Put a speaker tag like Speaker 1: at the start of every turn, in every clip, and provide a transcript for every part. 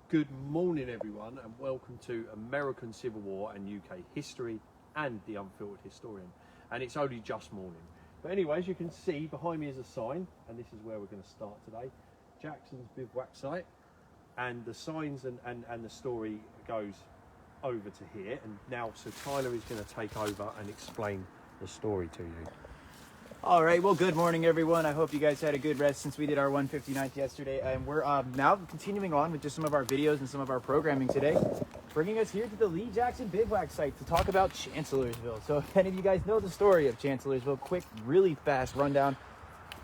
Speaker 1: Good morning, everyone, and welcome to American Civil War and UK history and the Unfiltered Historian. And it's only just morning. But anyway, as you can see, behind me is a sign, and this is where we're going to start today. Jackson's bivouac site. And the signs and the story goes over to here. And now, so Tyler is going to take over and explain the story to you.
Speaker 2: All right, well, good morning, everyone. I hope you guys had a good rest since we did our 159th yesterday. And we're now continuing on with just some of our videos and some of our programming today, bringing us here to the Lee Jackson bivouac site to talk about Chancellorsville. So if any of you guys know the story of Chancellorsville, quick, really fast rundown.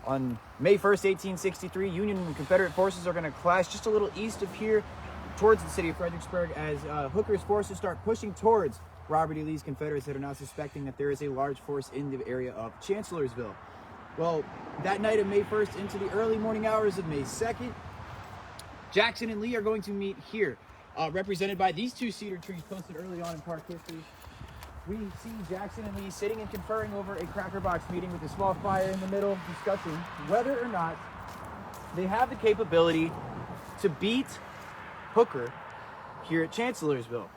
Speaker 2: On May 1st, 1863, Union and Confederate forces are going to clash just a little east of here towards the city of Fredericksburg as Hooker's forces start pushing towards Robert E. Lee's Confederates that are now suspecting that there is a large force in the area of Chancellorsville. Well, that night of May 1st into the early morning hours of May 2nd, Jackson and Lee are going to meet here, represented by these two cedar trees posted early on in park history. We see Jackson and Lee sitting and conferring over a cracker box meeting with a small fire in the middle, discussing whether or not they have the capability to beat Hooker here at Chancellorsville.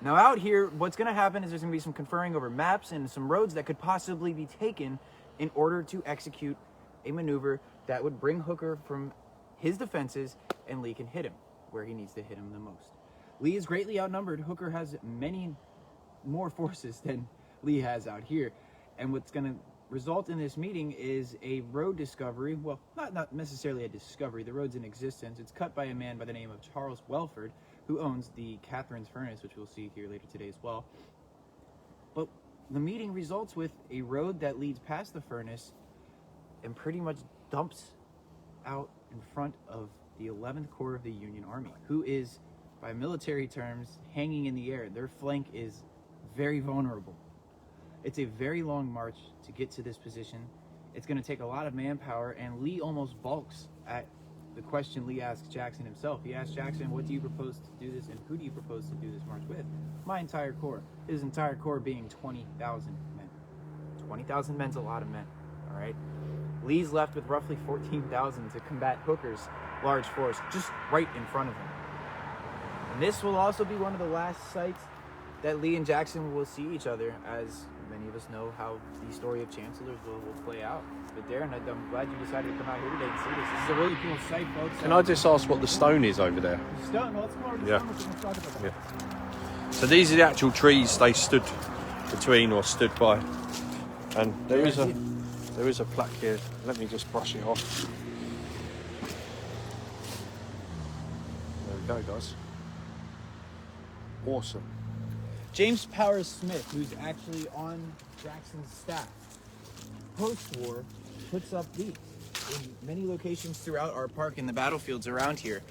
Speaker 2: Now out here, what's going to happen is there's going to be some conferring over maps and some roads that could possibly be taken in order to execute a maneuver that would bring Hooker from his defenses and Lee can hit him where he needs to hit him the most. Lee is greatly outnumbered. Hooker has many more forces than Lee has out here. And what's going to result in this meeting is a road discovery. Well, not necessarily a discovery. The road's in existence. It's cut by a man by the name of Charles Welford, who owns the Catherine's Furnace, which we'll see here later today as well. But the meeting results with a road that leads past the furnace and pretty much dumps out in front of the 11th Corps of the Union Army, who is, by military terms, hanging in the air. Their flank is very vulnerable. It's a very long march to get to this position. It's going to take a lot of manpower, and Lee almost balks at the question Lee asks Jackson himself. He asks Jackson, what do you propose to do this, and who do you propose to do this march with? My entire corps. His entire corps being 20,000 men. 20,000 men's a lot of men, all right? Lee's left with roughly 14,000 to combat Hooker's large force just right in front of him. And this will also be one of the last sites that Lee and Jackson will see each other, as many of us know how the story of Chancellorsville will play out. But Darren, I'm glad you decided to come out here today and see this. This is a really cool site, folks.
Speaker 1: Can I just ask what the stone is over there?
Speaker 2: Stone? Well, let's go over to the stone. Let's talk about that.
Speaker 1: Yeah. So these are the actual trees they stood between or stood by. And there is a plaque here. Let me just brush it off. There we go, guys. Awesome.
Speaker 2: James Powers Smith, who's actually on Jackson's staff, post-war puts up these in many locations throughout our park and the battlefields around here.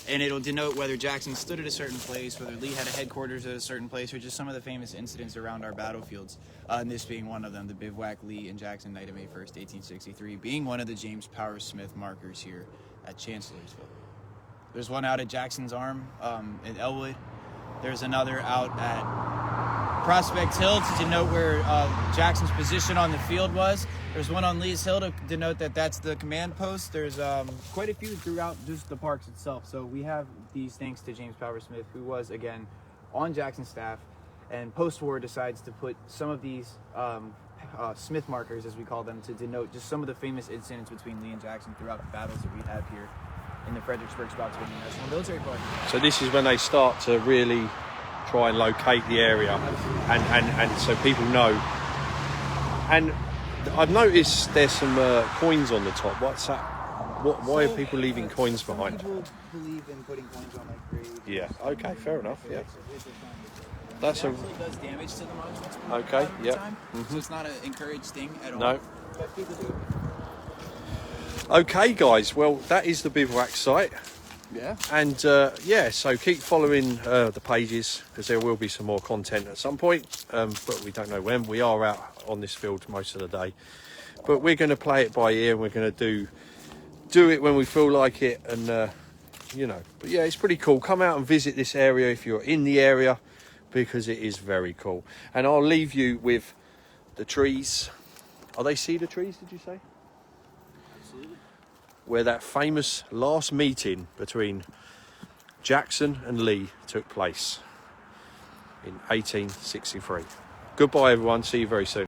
Speaker 2: And it'll denote whether Jackson stood at a certain place, whether Lee had a headquarters at a certain place, or just some of the famous incidents around our battlefields. And this being one of them, the bivouac Lee and Jackson night of May 1st, 1863, being one of the James Powers Smith markers here at Chancellorsville. There's one out at Jackson's Arm in Elwood. There's another out at Prospect Hill to denote where Jackson's position on the field was. There's one on Lee's Hill to denote that that's the command post. There's quite a few throughout just the parks itself. So we have these thanks to James Powers Smith, who was, again, on Jackson's staff, and post-war decides to put some of these Smith markers, as we call them, to denote just some of the famous incidents between Lee and Jackson throughout the battles that we have here in the Fredericksburg Spotsylvania National Military Park.
Speaker 1: So this is when they start to really try and locate the area, and so people know. And I've noticed there's some coins on the top. What's that? Why are people leaving coins behind?
Speaker 2: People believe in putting coins on like graves.
Speaker 1: Yeah. Okay. Fair enough. Yeah.
Speaker 2: That's actually does damage to the monuments.
Speaker 1: Okay. Yeah.
Speaker 2: Mm-hmm. So it's not an encouraged thing at all.
Speaker 1: No.
Speaker 2: But people do.
Speaker 1: Okay, guys. Well, that is the bivouac site.
Speaker 2: Yeah.
Speaker 1: And yeah, so keep following the pages, because there will be some more content at some point, but we don't know when. We are out on this field most of the day, but we're going to play it by ear, and we're going to do it when we feel like it, and you know. But yeah, it's pretty cool. Come out and visit this area if you're in the area, because it is very cool. And I'll leave you with the trees. Are they cedar trees, did you say?
Speaker 2: Absolutely.
Speaker 1: where that famous last meeting between Jackson and Lee took place in 1863. Goodbye everyone, see you very soon.